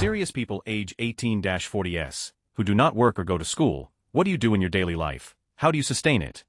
Serious people age 18-40s, who do not work or go to school, what do you do in your daily life? How do you sustain it?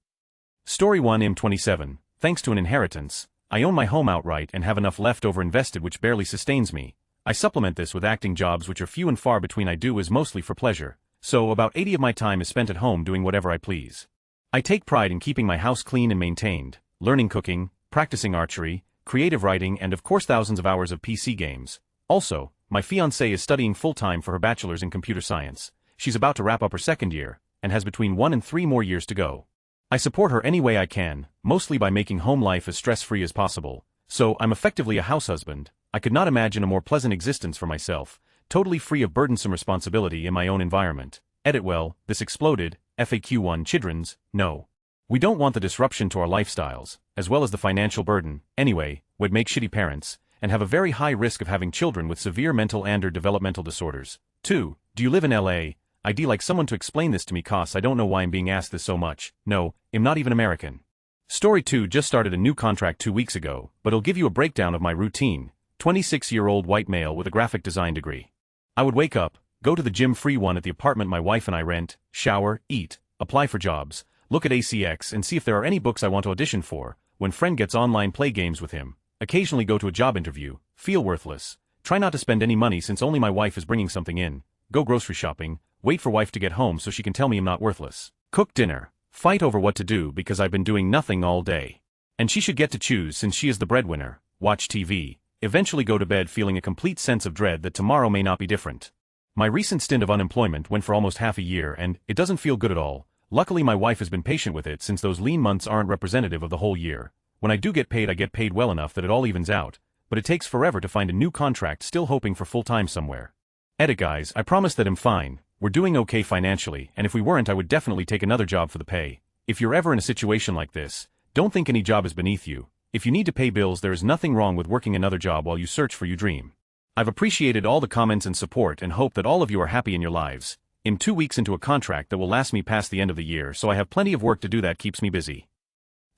Story 1. I'm 27. Thanks to an inheritance, I own my home outright and have enough left over invested which barely sustains me. I supplement this with acting jobs which are few and far between. I do is mostly for pleasure, so about 80 of my time is spent at home doing whatever I please. I take pride in keeping my house clean and maintained, learning cooking, practicing archery, creative writing and of course thousands of hours of PC games. Also, my fiancée is studying full-time for her bachelor's in computer science. She's about to wrap up her second year, and has between 1 and 3 more years to go. I support her any way I can, mostly by making home life as stress-free as possible, so I'm effectively a house husband. I could not imagine a more pleasant existence for myself, totally free of burdensome responsibility in my own environment. Edit well, this exploded, FAQ1 Children's, no. We don't want the disruption to our lifestyles, as well as the financial burden, anyway, would make shitty parents, and have a very high risk of having children with severe mental and/or developmental disorders. 2. Do you live in LA? I'd like someone to explain this to me cause I don't know why I'm being asked this so much. No, I'm not even American. Story 2. Just started a new contract 2 weeks ago, but it'll give you a breakdown of my routine. 26-year-old white male with a graphic design degree. I would wake up, go to the gym free one at the apartment my wife and I rent, shower, eat, apply for jobs, look at ACX and see if there are any books I want to audition for, when friend gets online play games with him, occasionally go to a job interview, feel worthless, try not to spend any money since only my wife is bringing something in, go grocery shopping, wait for wife to get home so she can tell me I'm not worthless, cook dinner, fight over what to do because I've been doing nothing all day. And she should get to choose since she is the breadwinner, watch TV, eventually go to bed feeling a complete sense of dread that tomorrow may not be different. My recent stint of unemployment went for almost half a year and it doesn't feel good at all. Luckily my wife has been patient with it since those lean months aren't representative of the whole year. When I do get paid I get paid well enough that it all evens out, but it takes forever to find a new contract still hoping for full-time somewhere. Edit guys, I promise that I'm fine, we're doing okay financially and if we weren't I would definitely take another job for the pay. If you're ever in a situation like this, don't think any job is beneath you. If you need to pay bills there is nothing wrong with working another job while you search for your dream. I've appreciated all the comments and support and hope that all of you are happy in your lives. I'm 2 weeks into a contract that will last me past the end of the year so I have plenty of work to do that keeps me busy.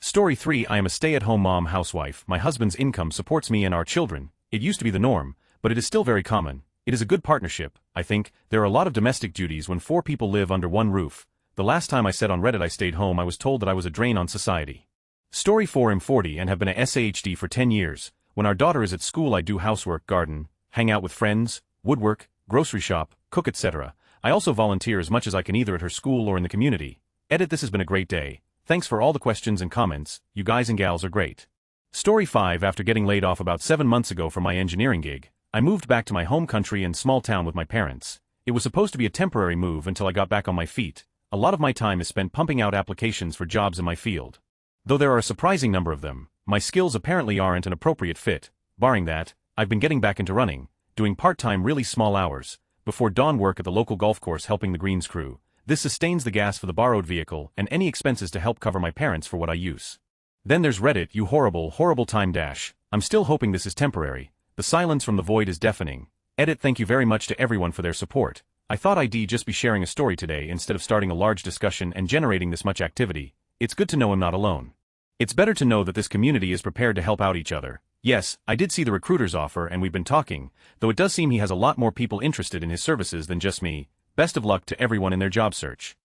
Story 3. I am a stay-at-home mom housewife. My husband's income supports me and our children. It used to be the norm, but it is still very common. It is a good partnership, I think. There are a lot of domestic duties when 4 people live under one roof. The last time I said on Reddit I stayed home I was told that I was a drain on society. Story 4. I'm 40 and have been a SAHD for 10 years. When our daughter is at school I do housework, garden, hang out with friends, woodwork, grocery shop, cook etc. I also volunteer as much as I can either at her school or in the community. Edit this has been a great day. Thanks for all the questions and comments, you guys and gals are great. Story 5. After getting laid off about 7 months ago from my engineering gig, I moved back to my home country and small town with my parents. It was supposed to be a temporary move until I got back on my feet. A lot of my time is spent pumping out applications for jobs in my field. Though there are a surprising number of them, my skills apparently aren't an appropriate fit. Barring that, I've been getting back into running, doing part-time really small hours, before dawn work at the local golf course helping the greens crew. This sustains the gas for the borrowed vehicle and any expenses to help cover my parents for what I use. Then there's Reddit, you horrible, horrible time dash. I'm still hoping this is temporary. The silence from the void is deafening. Edit. Thank you very much to everyone for their support. I thought I'd just be sharing a story today instead of starting a large discussion and generating this much activity. It's good to know I'm not alone. It's better to know that this community is prepared to help out each other. Yes, I did see the recruiter's offer and we've been talking, though it does seem he has a lot more people interested in his services than just me. Best of luck to everyone in their job search.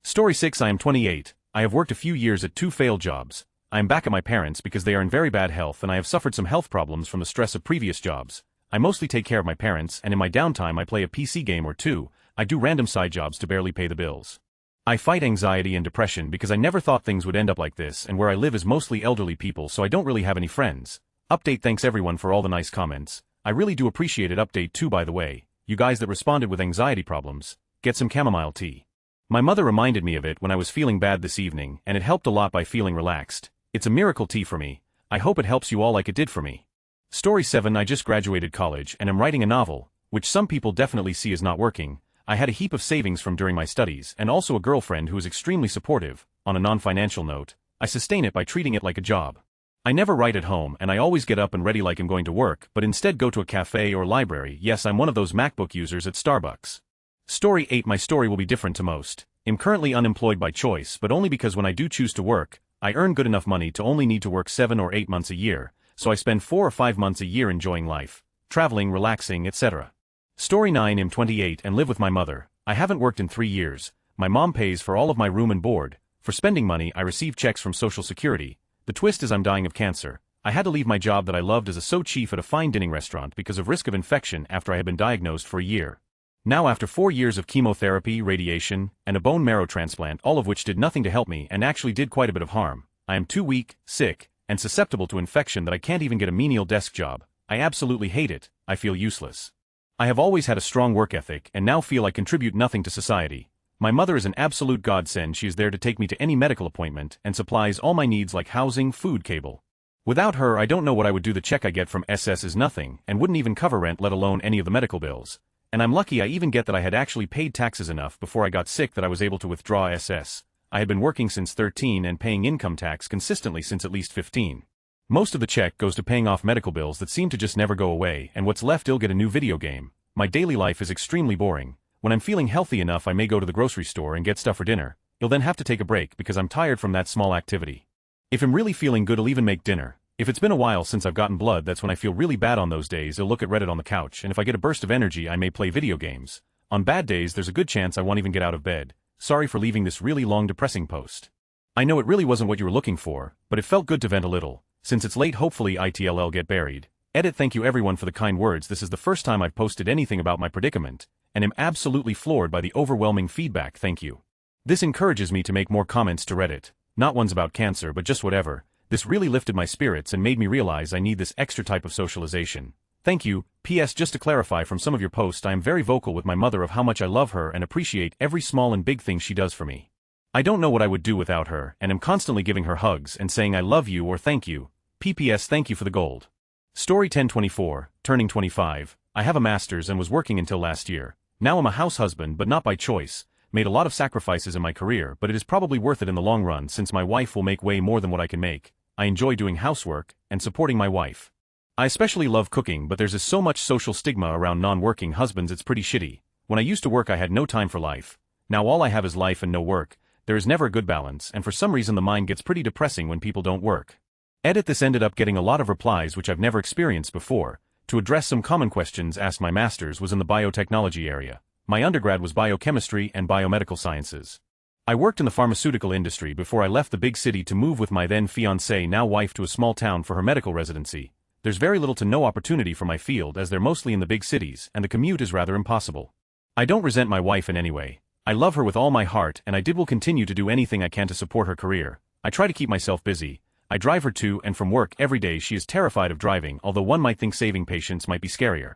Story 6. I am 28. I have worked a few years at 2 failed jobs. I am back at my parents because they are in very bad health and I have suffered some health problems from the stress of previous jobs. I mostly take care of my parents and in my downtime I play a PC game or 2. I do random side jobs to barely pay the bills. I fight anxiety and depression because I never thought things would end up like this and where I live is mostly elderly people so I don't really have any friends. Update. Thanks everyone for all the nice comments. I really do appreciate it. Update 2. By the way, you guys that responded with anxiety problems, get some chamomile tea. My mother reminded me of it when I was feeling bad this evening and it helped a lot by feeling relaxed. It's a miracle tea for me. I hope it helps you all like it did for me. Story 7. I just graduated college and am writing a novel, which some people definitely see as not working. I had a heap of savings from during my studies and also a girlfriend who is extremely supportive. On a non-financial note, I sustain it by treating it like a job. I never write at home and I always get up and ready like I'm going to work but instead go to a cafe or library. Yes, I'm one of those MacBook users at Starbucks. Story 8. My story will be different to most. I'm currently unemployed by choice but only because when I do choose to work, I earn good enough money to only need to work 7 or 8 months a year, so I spend 4 or 5 months a year enjoying life, traveling, relaxing, etc. Story 9. I'm 28 and live with my mother. I haven't worked in 3 years. My mom pays for all of my room and board. For spending money, I receive checks from Social Security. The twist is I'm dying of cancer. I had to leave my job that I loved as a chief at a fine dining restaurant because of risk of infection after I had been diagnosed for a year. Now after 4 years of chemotherapy, radiation, and a bone marrow transplant, all of which did nothing to help me and actually did quite a bit of harm, I am too weak, sick, and susceptible to infection that I can't even get a menial desk job. I absolutely hate it. I feel useless. I have always had a strong work ethic and now feel I contribute nothing to society. My mother is an absolute godsend. She is there to take me to any medical appointment and supplies all my needs like housing, food, cable. Without her, I don't know what I would do. The check I get from SS is nothing and wouldn't even cover rent, let alone any of the medical bills. And I'm lucky I even get that I had actually paid taxes enough before I got sick that I was able to withdraw SS. I had been working since 13 and paying income tax consistently since at least 15. Most of the check goes to paying off medical bills that seem to just never go away, and what's left I'll get a new video game. My daily life is extremely boring. When I'm feeling healthy enough I may go to the grocery store and get stuff for dinner. I'll then have to take a break because I'm tired from that small activity. If I'm really feeling good I'll even make dinner. If it's been a while since I've gotten blood, that's when I feel really bad. On those days I'll look at Reddit on the couch, and if I get a burst of energy I may play video games. On bad days there's a good chance I won't even get out of bed. Sorry for leaving this really long depressing post. I know it really wasn't what you were looking for, but it felt good to vent a little. Since it's late, hopefully it'll get buried. Edit. Thank you everyone for the kind words. This is the first time I've posted anything about my predicament, and am absolutely floored by the overwhelming feedback. Thank you. This encourages me to make more comments to Reddit. Not ones about cancer but just whatever. This really lifted my spirits and made me realize I need this extra type of socialization. Thank you. P.S. Just to clarify from some of your posts, I am very vocal with my mother of how much I love her and appreciate every small and big thing she does for me. I don't know what I would do without her and am constantly giving her hugs and saying I love you or thank you. PPS. Thank you for the gold. Story 1024, turning 25. I have a master's and was working until last year. Now I'm a house husband but not by choice. Made a lot of sacrifices in my career, but it is probably worth it in the long run since my wife will make way more than what I can make. I enjoy doing housework and supporting my wife. I especially love cooking, but there's so much social stigma around non-working husbands it's pretty shitty. When I used to work I had no time for life. Now all I have is life and no work. There is never a good balance, and for some reason the mind gets pretty depressing when people don't work. Edit. This ended up getting a lot of replies which I've never experienced before. To address some common questions asked, my master's was in the biotechnology area. My undergrad was biochemistry and biomedical sciences. I worked in the pharmaceutical industry before I left the big city to move with my then fiancée, now wife, to a small town for her medical residency. There's very little to no opportunity for my field as they're mostly in the big cities and the commute is rather impossible. I don't resent my wife in any way. I love her with all my heart and will continue to do anything I can to support her career. I try to keep myself busy. I drive her to and from work every day. She is terrified of driving, although one might think saving patience might be scarier.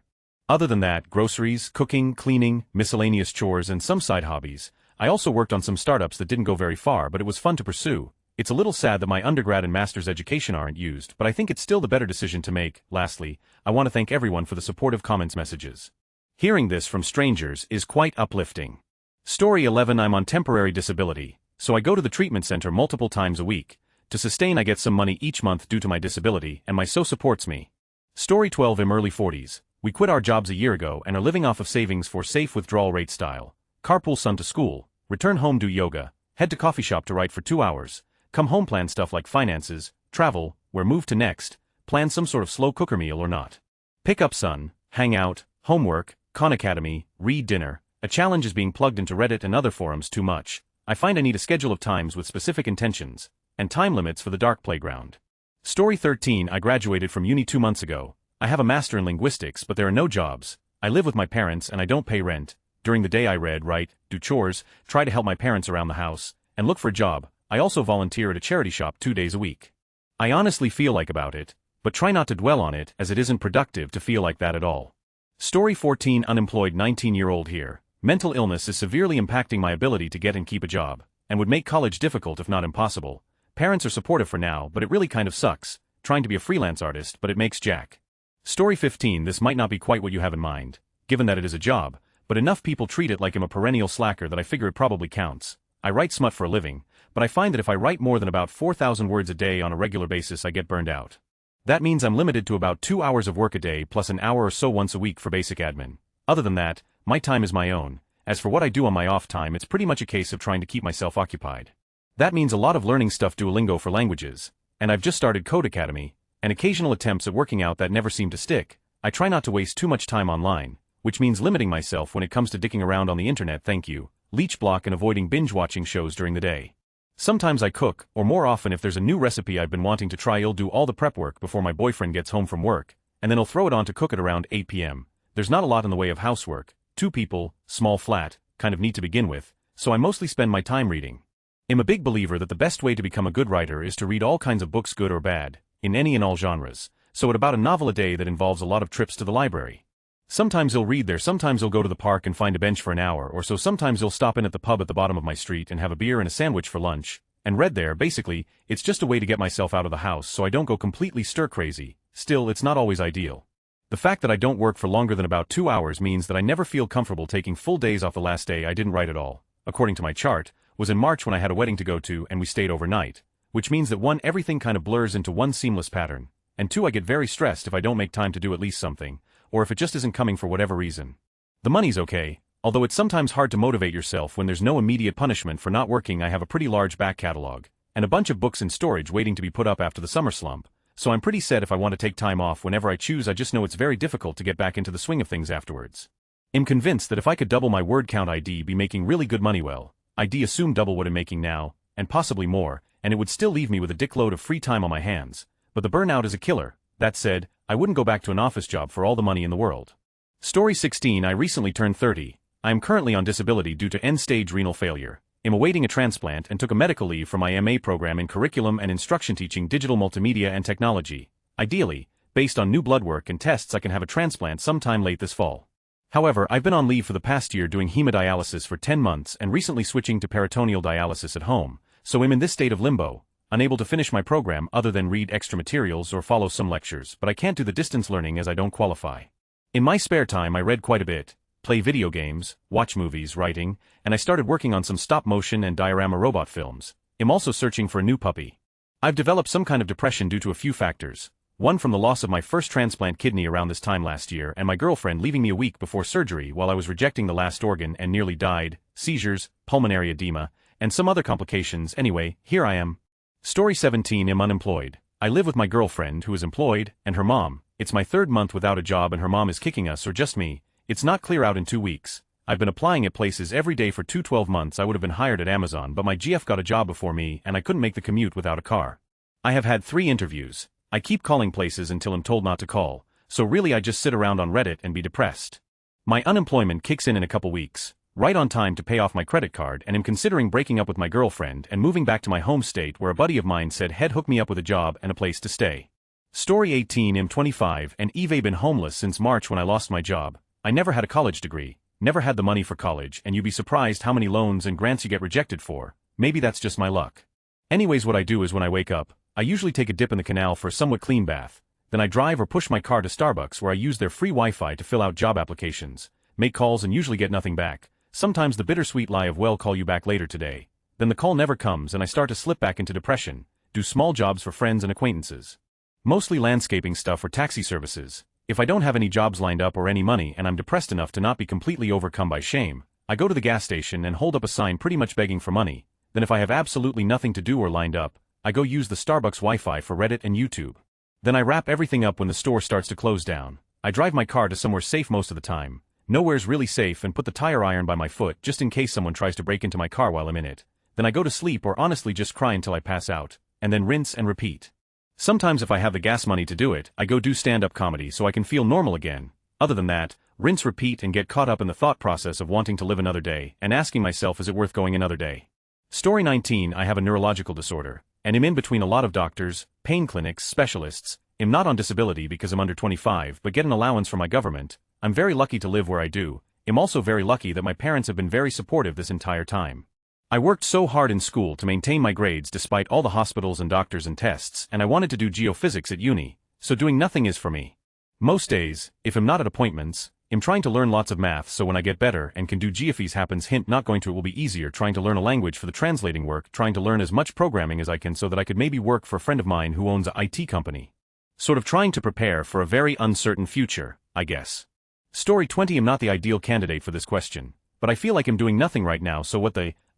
Other than that, groceries, cooking, cleaning, miscellaneous chores and some side hobbies. I also worked on some startups that didn't go very far, but it was fun to pursue. It's a little sad that my undergrad and master's education aren't used, but I think it's still the better decision to make. Lastly, I want to thank everyone for the supportive comments messages. Hearing this from strangers is quite uplifting. Story 11. I'm on temporary disability, so I go to the treatment center multiple times a week. To sustain I get some money each month due to my disability, and my supports me. Story 12. I'm early 40s. We quit our jobs a year ago and are living off of savings for safe withdrawal rate style. Carpool son to school, return home, do yoga, head to coffee shop to write for 2 hours, come home, plan stuff like finances, travel, where move to next, plan some sort of slow cooker meal or not. Pick up son, hang out, homework, Khan Academy, read, dinner. A challenge is being plugged into Reddit and other forums too much. I find I need a schedule of times with specific intentions, and time limits for the dark playground. Story 13. I graduated from uni 2 months ago. I have a master in linguistics but there are no jobs. I live with my parents and I don't pay rent. During the day I read, write, do chores, try to help my parents around the house, and look for a job. I also volunteer at a charity shop 2 days a week. I honestly feel like about it, but try not to dwell on it as it isn't productive to feel like that at all. Story 14. Unemployed 19-year-old here. Mental illness is severely impacting my ability to get and keep a job, and would make college difficult if not impossible. Parents are supportive for now, but it really kind of sucks, trying to be a freelance artist, but it makes jack. Story 15. This might not be quite what you have in mind, given that it is a job, but enough people treat it like I'm a perennial slacker that I figure it probably counts. I write smut for a living, but I find that if I write more than about 4,000 words a day on a regular basis I get burned out. That means I'm limited to about 2 hours of work a day plus an hour or so once a week for basic admin. Other than that, my time is my own. As for what I do on my off time, it's pretty much a case of trying to keep myself occupied. That means a lot of learning stuff, Duolingo for languages, and I've just started Code Academy, and occasional attempts at working out that never seem to stick. I try not to waste too much time online, which means limiting myself when it comes to dicking around on the internet, thank you, leech block, and avoiding binge-watching shows during the day. Sometimes I cook, or more often if there's a new recipe I've been wanting to try, I'll do all the prep work before my boyfriend gets home from work, and then I'll throw it on to cook it around 8 p.m. There's not a lot in the way of housework, 2 people, small flat, kind of neat to begin with, so I mostly spend my time reading. I'm a big believer that the best way to become a good writer is to read all kinds of books, good or bad, in any and all genres, so at about a novel a day that involves a lot of trips to the library. Sometimes I'll read there, sometimes I'll go to the park and find a bench for an hour or so, sometimes I'll stop in at the pub at the bottom of my street and have a beer and a sandwich for lunch, and read there. Basically, it's just a way to get myself out of the house so I don't go completely stir-crazy. Still, it's not always ideal. The fact that I don't work for longer than about 2 hours means that I never feel comfortable taking full days off. The last day I didn't write at all, according to my chart, was in March when I had a wedding to go to and we stayed overnight, which means that 1, everything kind of blurs into one seamless pattern, and 2, I get very stressed if I don't make time to do at least something, or if it just isn't coming for whatever reason. The money's okay, although it's sometimes hard to motivate yourself when there's no immediate punishment for not working. I have a pretty large back catalog, and a bunch of books in storage waiting to be put up after the summer slump, so I'm pretty set if I want to take time off whenever I choose. I just know it's very difficult to get back into the swing of things afterwards. I'm convinced that if I could double my word count, I'd be making really good money. Well, I'd assume double what I'm making now, and possibly more, and it would still leave me with a dickload of free time on my hands, but the burnout is a killer. That said, I wouldn't go back to an office job for all the money in the world. Story 16. I recently turned 30. I am currently on disability due to end-stage renal failure. I'm awaiting a transplant and took a medical leave from my MA program in curriculum and instruction teaching digital multimedia and technology. Ideally, based on new blood work and tests, I can have a transplant sometime late this fall. However, I've been on leave for the past year doing hemodialysis for 10 months and recently switching to peritoneal dialysis at home, so I'm in this state of limbo, unable to finish my program other than read extra materials or follow some lectures, but I can't do the distance learning as I don't qualify. In my spare time I read quite a bit, play video games, watch movies, writing, and I started working on some stop-motion and diorama robot films. I'm also searching for a new puppy. I've developed some kind of depression due to a few factors. One from the loss of my first transplant kidney around this time last year and my girlfriend leaving me a week before surgery while I was rejecting the last organ and nearly died, seizures, pulmonary edema, and some other complications. Anyway, here I am. Story 17. I'm unemployed. I live with my girlfriend who is employed, and her mom. It's my 3rd month without a job and her mom is kicking us, or just me. It's not clear out in 2 weeks. I've been applying at places every day for 12 months. I would have been hired at Amazon, but my GF got a job before me and I couldn't make the commute without a car. I have had 3 interviews. I keep calling places until I'm told not to call, so really I just sit around on Reddit and be depressed. My unemployment kicks in a couple weeks, right on time to pay off my credit card, and I'm considering breaking up with my girlfriend and moving back to my home state where a buddy of mine said he'd hook me up with a job and a place to stay. Story 18. I'm 25 and I've been homeless since March when I lost my job. I never had a college degree, never had the money for college, and you'd be surprised how many loans and grants you get rejected for. Maybe that's just my luck. Anyways, what I do is when I wake up, I usually take a dip in the canal for a somewhat clean bath, then I drive or push my car to Starbucks where I use their free Wi-Fi to fill out job applications, make calls and usually get nothing back. Sometimes the bittersweet lie of well, call you back later today. Then the call never comes and I start to slip back into depression, do small jobs for friends and acquaintances. Mostly landscaping stuff or taxi services. If I don't have any jobs lined up or any money and I'm depressed enough to not be completely overcome by shame, I go to the gas station and hold up a sign pretty much begging for money. Then if I have absolutely nothing to do or lined up, I go use the Starbucks Wi-Fi for Reddit and YouTube. Then I wrap everything up when the store starts to close down. I drive my car to somewhere safe most of the time. Nowhere's really safe, and put the tire iron by my foot just in case someone tries to break into my car while I'm in it. Then I go to sleep or honestly just cry until I pass out, and then rinse and repeat. Sometimes if I have the gas money to do it, I go do stand-up comedy so I can feel normal again. Other than that, rinse, repeat, and get caught up in the thought process of wanting to live another day and asking myself, is it worth going another day? Story 19. I have a neurological disorder, and I'm in between a lot of doctors, pain clinics, specialists. I'm not on disability because I'm under 25 but get an allowance from my government. I'm very lucky to live where I do. I'm also very lucky that my parents have been very supportive this entire time. I worked so hard in school to maintain my grades despite all the hospitals and doctors and tests, and I wanted to do geophysics at uni, so doing nothing is for me. Most days, if I'm not at appointments, I'm trying to learn lots of math so when I get better and can do geophies happens, hint not going to, it will be easier trying to learn a language for the translating work, trying to learn as much programming as I can so that I could maybe work for a friend of mine who owns an IT company. Sort of trying to prepare for a very uncertain future, I guess. Story 20. I'm not the ideal candidate for this question, but I feel like I'm doing nothing right now, so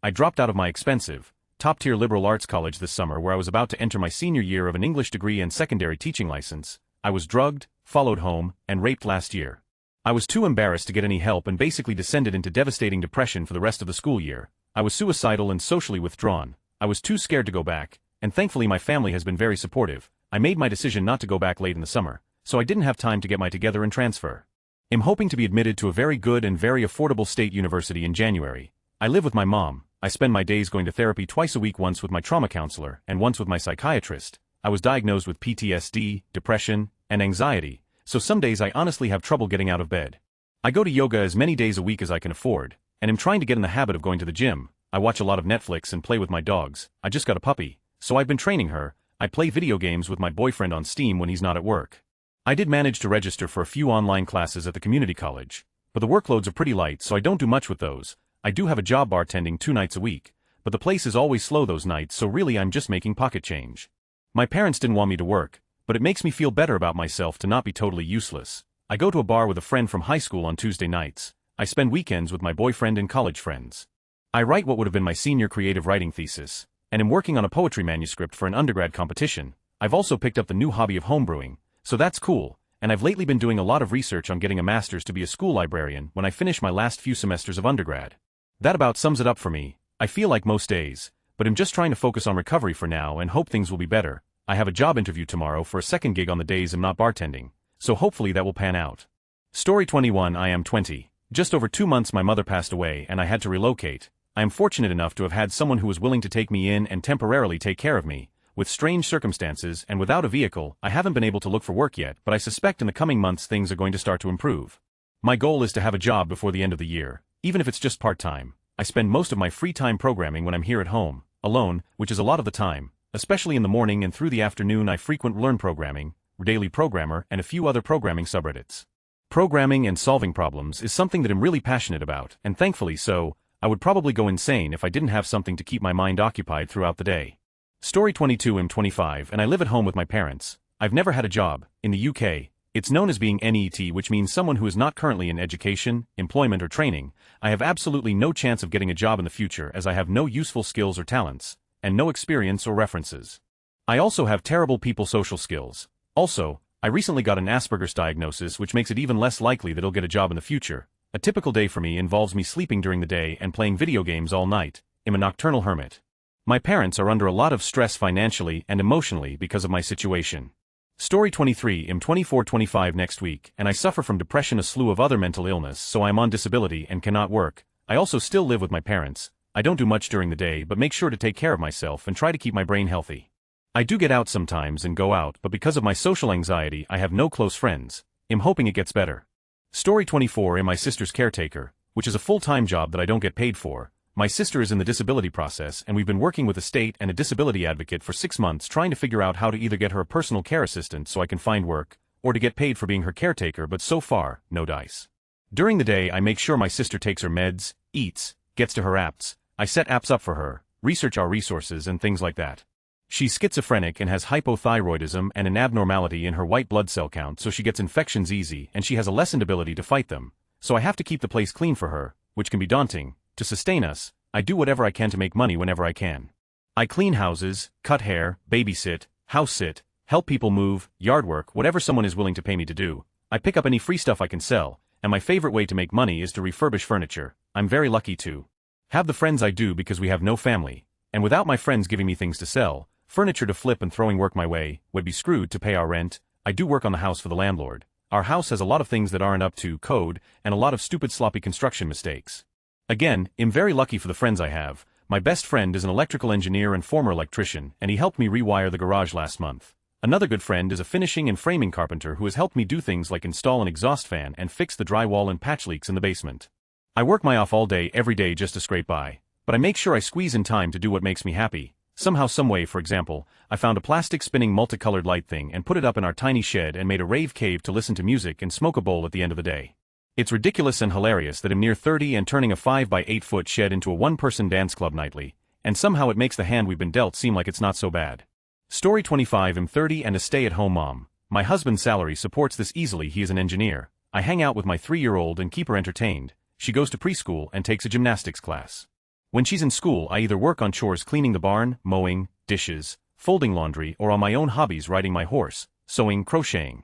I dropped out of my expensive, top-tier liberal arts college this summer where I was about to enter my senior year of an English degree and secondary teaching license. I was drugged, followed home, and raped last year. I was too embarrassed to get any help and basically descended into devastating depression for the rest of the school year. I was suicidal and socially withdrawn. I was too scared to go back, and thankfully my family has been very supportive. I made my decision not to go back late in the summer, so I didn't have time to get my together and transfer. I'm hoping to be admitted to a very good and very affordable state university in January. I live with my mom. I spend my days going to therapy twice a week, once with my trauma counselor and once with my psychiatrist. I was diagnosed with PTSD, depression, and anxiety, so some days I honestly have trouble getting out of bed. I go to yoga as many days a week as I can afford, and am trying to get in the habit of going to the gym. I watch a lot of Netflix and play with my dogs. I just got a puppy, so I've been training her. I play video games with my boyfriend on Steam when he's not at work. I did manage to register for a few online classes at the community college, but the workloads are pretty light, so I don't do much with those. I do have a job bartending 2 nights a week, but the place is always slow those nights, so really I'm just making pocket change. My parents didn't want me to work, but it makes me feel better about myself to not be totally useless. I go to a bar with a friend from high school on Tuesday nights. I spend weekends with my boyfriend and college friends. I write what would have been my senior creative writing thesis, and am working on a poetry manuscript for an undergrad competition. I've also picked up the new hobby of homebrewing, so that's cool, and I've lately been doing a lot of research on getting a master's to be a school librarian when I finish my last few semesters of undergrad. That about sums it up for me. I feel like most days, but I'm just trying to focus on recovery for now and hope things will be better. I have a job interview tomorrow for a second gig on the days I'm not bartending, so hopefully that will pan out. Story 21. I am 20. Just over 2 months my mother passed away and I had to relocate. I am fortunate enough to have had someone who was willing to take me in and temporarily take care of me. With strange circumstances and without a vehicle, I haven't been able to look for work yet, but I suspect in the coming months things are going to start to improve. My goal is to have a job before the end of the year, even if it's just part-time. I spend most of my free time programming when I'm here at home, alone, which is a lot of the time. Especially in the morning and through the afternoon I frequent Learn Programming, Daily Programmer, and a few other programming subreddits. Programming and solving problems is something that I'm really passionate about, and thankfully so. I would probably go insane if I didn't have something to keep my mind occupied throughout the day. Story 22. I'm 25 and I live at home with my parents. I've never had a job. In the UK, it's known as being NEET, which means someone who is not currently in education, employment or training. I have absolutely no chance of getting a job in the future as I have no useful skills or talents, and no experience or references. I also have terrible people social skills. Also, I recently got an Asperger's diagnosis, which makes it even less likely that I'll get a job in the future. A typical day for me involves me sleeping during the day and playing video games all night. I'm a nocturnal hermit. My parents are under a lot of stress financially and emotionally because of my situation. Story 23. I'm 24-25 next week, and I suffer from depression, a slew of other mental illness, so I am on disability and cannot work. I also still live with my parents. I don't do much during the day but make sure to take care of myself and try to keep my brain healthy. I do get out sometimes and go out, but because of my social anxiety I have no close friends. I'm hoping it gets better. Story 24. I'm my sister's caretaker, which is a full-time job that I don't get paid for. My sister is in the disability process and we've been working with a state and a disability advocate for 6 months trying to figure out how to either get her a personal care assistant so I can find work, or to get paid for being her caretaker, but so far, no dice. During the day I make sure my sister takes her meds, eats, gets to her apps. I set apps up for her, research our resources and things like that. She's schizophrenic and has hypothyroidism and an abnormality in her white blood cell count, so she gets infections easy and she has a lessened ability to fight them. So I have to keep the place clean for her, which can be daunting. To sustain us, I do whatever I can to make money whenever I can. I clean houses, cut hair, babysit, house sit, help people move, yard work, whatever someone is willing to pay me to do. I pick up any free stuff I can sell, and my favorite way to make money is to refurbish furniture. I'm very lucky to have the friends I do because we have no family, and without my friends giving me things to sell, furniture to flip and throwing work my way, would be screwed to pay our rent. I do work on the house for the landlord. Our house has a lot of things that aren't up to code, and a lot of stupid sloppy construction mistakes. Again, I'm very lucky for the friends I have. My best friend is an electrical engineer and former electrician, and he helped me rewire the garage last month. Another good friend is a finishing and framing carpenter who has helped me do things like install an exhaust fan and fix the drywall and patch leaks in the basement. I work my off all day every day just to scrape by, but I make sure I squeeze in time to do what makes me happy. Somehow someway, for example, I found a plastic spinning multicolored light thing and put it up in our tiny shed and made a rave cave to listen to music and smoke a bowl at the end of the day. It's ridiculous and hilarious that I'm near 30 and turning a 5 by 8 foot shed into a one-person dance club nightly, and somehow it makes the hand we've been dealt seem like it's not so bad. Story 25. I'm 30 and a stay-at-home mom. My husband's salary supports this easily. He is an engineer. I hang out with my 3-year-old and keep her entertained. She goes to preschool and takes a gymnastics class. When she's in school I either work on chores, cleaning the barn, mowing, dishes, folding laundry, or on my own hobbies, riding my horse, sewing, crocheting.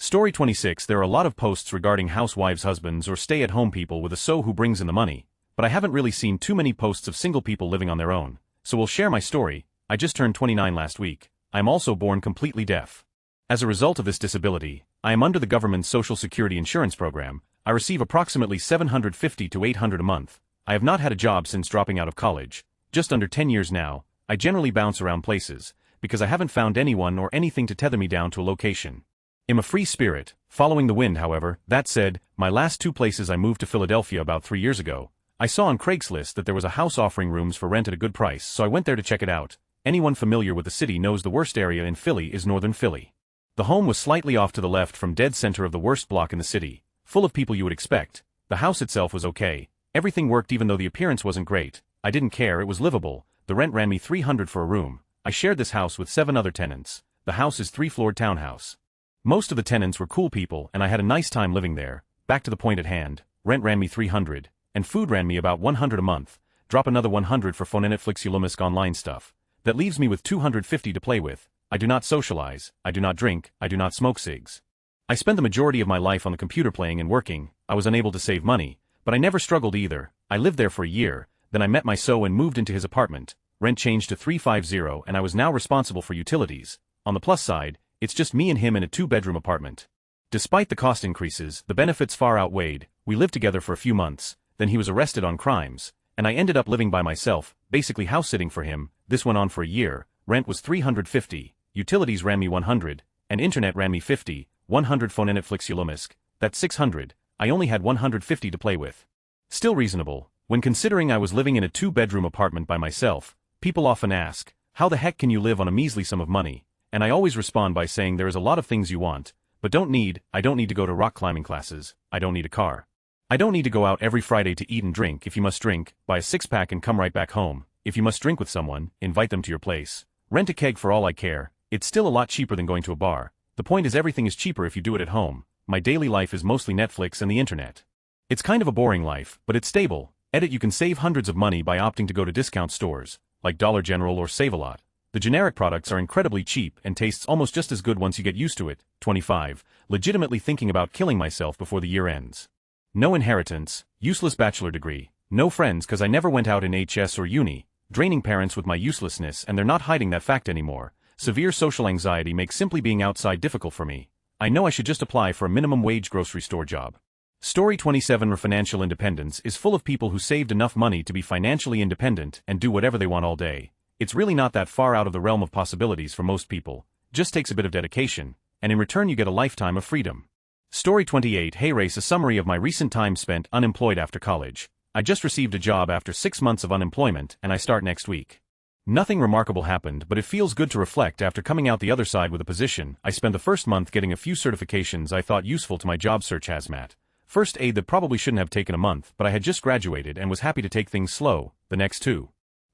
Story 26. There are a lot of posts regarding housewives' husbands or stay-at-home people with a so who brings in the money, but I haven't really seen too many posts of single people living on their own, so we'll share my story. I just turned 29 last week. I am also born completely deaf. As a result of this disability, I am under the government's Social Security insurance program. I receive approximately $750 to $800 a month. I have not had a job since dropping out of college, just under 10 years now. I generally bounce around places, because I haven't found anyone or anything to tether me down to a location. I'm a free spirit, following the wind however. That said, my last two places I moved to Philadelphia about 3 years ago. I saw on Craigslist that there was a house offering rooms for rent at a good price, so I went there to check it out. Anyone familiar with the city knows the worst area in Philly is northern Philly. The home was slightly off to the left from dead center of the worst block in the city, full of people you would expect. The house itself was okay. Everything worked even though the appearance wasn't great. I didn't care, it was livable. The rent ran me $300 for a room. I shared this house with 7 other tenants. The house is 3-floored townhouse. Most of the tenants were cool people and I had a nice time living there. Back to the point at hand, rent ran me $300, and food ran me about $100 a month. Drop another $100 for phone, Netflix, Ulumisk online stuff. That leaves me with $250 to play with. I do not socialize, I do not drink, I do not smoke cigs. I spend the majority of my life on the computer playing and working. I was unable to save money, but I never struggled either. I lived there for a year, then I met my so and moved into his apartment. Rent changed to $350 and I was now responsible for utilities. On the plus side, it's just me and him in a 2-bedroom apartment. Despite the cost increases, the benefits far outweighed. We lived together for a few months, then he was arrested on crimes, and I ended up living by myself, basically house sitting for him. This went on for a year. Rent was $350, utilities ran me $100, and internet ran me $50, $100 phone, Netflix, Ulumisk. That's $600. I only had $150 to play with. Still reasonable. When considering I was living in a 2-bedroom apartment by myself, people often ask, how the heck can you live on a measly sum of money? And I always respond by saying there is a lot of things you want, but don't need. I don't need to go to rock climbing classes. I don't need a car. I don't need to go out every Friday to eat and drink. If you must drink, buy a 6-pack and come right back home. If you must drink with someone, invite them to your place. Rent a keg for all I care. It's still a lot cheaper than going to a bar. The point is everything is cheaper if you do it at home. My daily life is mostly Netflix and the internet. It's kind of a boring life, but it's stable. Edit, you can save hundreds of money by opting to go to discount stores, like Dollar General or Save-A-Lot. The generic products are incredibly cheap and tastes almost just as good once you get used to it. 25. Legitimately thinking about killing myself before the year ends. No inheritance, useless bachelor degree, no friends cause I never went out in HS or uni, draining parents with my uselessness and they're not hiding that fact anymore. Severe social anxiety makes simply being outside difficult for me. I know I should just apply for a minimum wage grocery store job. Story 27. Financial independence is full of people who saved enough money to be financially independent and do whatever they want all day. It's really not that far out of the realm of possibilities for most people. Just takes a bit of dedication, and in return you get a lifetime of freedom. Story 28. Hey Race, a summary of my recent time spent unemployed after college. I just received a job after 6 months of unemployment and I start next week. Nothing remarkable happened, but it feels good to reflect after coming out the other side with a position. I spent the first month getting a few certifications I thought useful to my job search. Hazmat. First aid that probably shouldn't have taken a month, but I had just graduated and was happy to take things slow. The next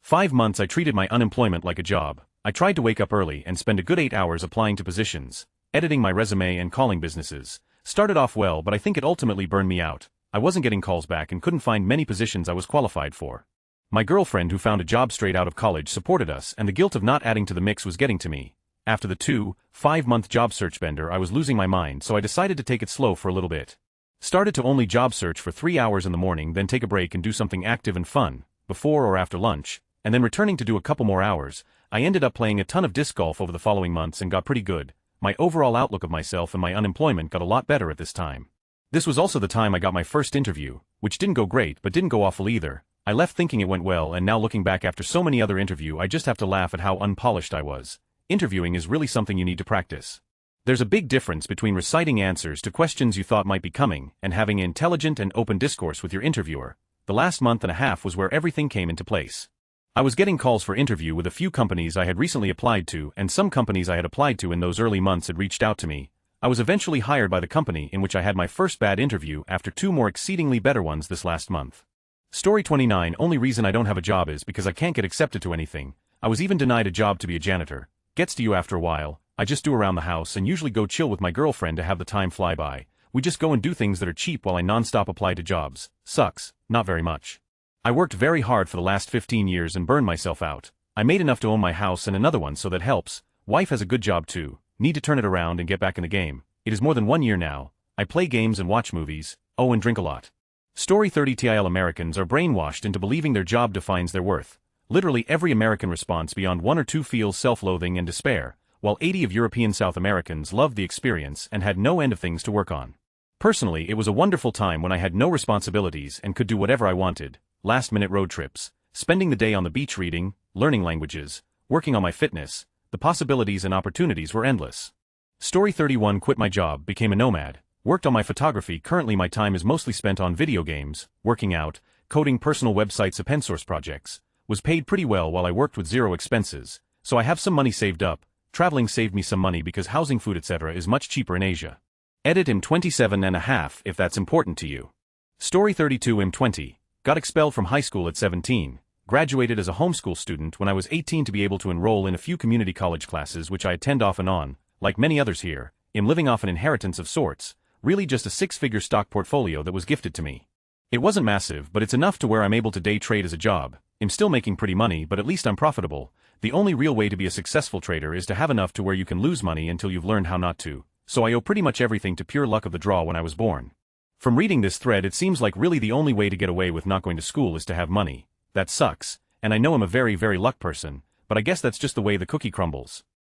5 months I treated my unemployment like a job. I tried to wake up early and spend a good 8 hours applying to positions, editing my resume and calling businesses. Started off well, but I think it ultimately burned me out. I wasn't getting calls back and couldn't find many positions I was qualified for. My girlfriend, who found a job straight out of college, supported us, and the guilt of not adding to the mix was getting to me. After the 5-month job search bender, I was losing my mind, so I decided to take it slow for a little bit. Started to only job search for 3 hours in the morning, then take a break and do something active and fun, before or after lunch, and then returning to do a couple more hours. I ended up playing a ton of disc golf over the following months and got pretty good. My overall outlook of myself and my unemployment got a lot better at this time. This was also the time I got my first interview, which didn't go great but didn't go awful either. I left thinking it went well, and now looking back after so many other interviews, I just have to laugh at how unpolished I was. Interviewing is really something you need to practice. There's a big difference between reciting answers to questions you thought might be coming and having intelligent and open discourse with your interviewer. The last month and a half was where everything came into place. I was getting calls for interview with a few companies I had recently applied to, and some companies I had applied to in those early months had reached out to me. I was eventually hired by the company in which I had my first bad interview after 2 more exceedingly better ones this last month. Story 29. Only reason I don't have a job is because I can't get accepted to anything. I was even denied a job to be a janitor. Gets to you after a while. I just do around the house and usually go chill with my girlfriend to have the time fly by. We just go and do things that are cheap while I non-stop apply to jobs. Sucks. Not very much. I worked very hard for the last 15 years and burned myself out. I made enough to own my house and another one, so that helps. Wife has a good job too. Need to turn it around and get back in the game. It is more than 1 year now. I play games and watch movies, oh and drink a lot. Story 30 TIL Americans are brainwashed into believing their job defines their worth. Literally every American response beyond 1 or 2 feels self-loathing and despair, while 80 of European South Americans loved the experience and had no end of things to work on. Personally, it was a wonderful time when I had no responsibilities and could do whatever I wanted, last-minute road trips, spending the day on the beach reading, learning languages, working on my fitness. The possibilities and opportunities were endless. Story 31 quit my job, became a nomad, worked on my photography. Currently my time is mostly spent on video games, working out, coding personal websites, open source projects. Was paid pretty well while I worked with zero expenses, so I have some money saved up. Traveling saved me some money because housing, food, etc. is much cheaper in Asia. Edit I'm 27 and a half if that's important to you. Story 32 I'm 20, got expelled from high school at 17, graduated as a homeschool student when I was 18 to be able to enroll in a few community college classes which I attend off and on. Like many others here, I'm living off an inheritance of sorts, really just a 6-figure stock portfolio that was gifted to me. It wasn't massive, but it's enough to where I'm able to day trade as a job. I'm still making pretty money, but at least I'm profitable. The only real way to be a successful trader is to have enough to where you can lose money until you've learned how not to, so I owe pretty much everything to pure luck of the draw when I was born. From reading this thread it seems like really the only way to get away with not going to school is to have money. That sucks, and I know I'm a very luck person, but I guess that's just the way the cookie crumbles.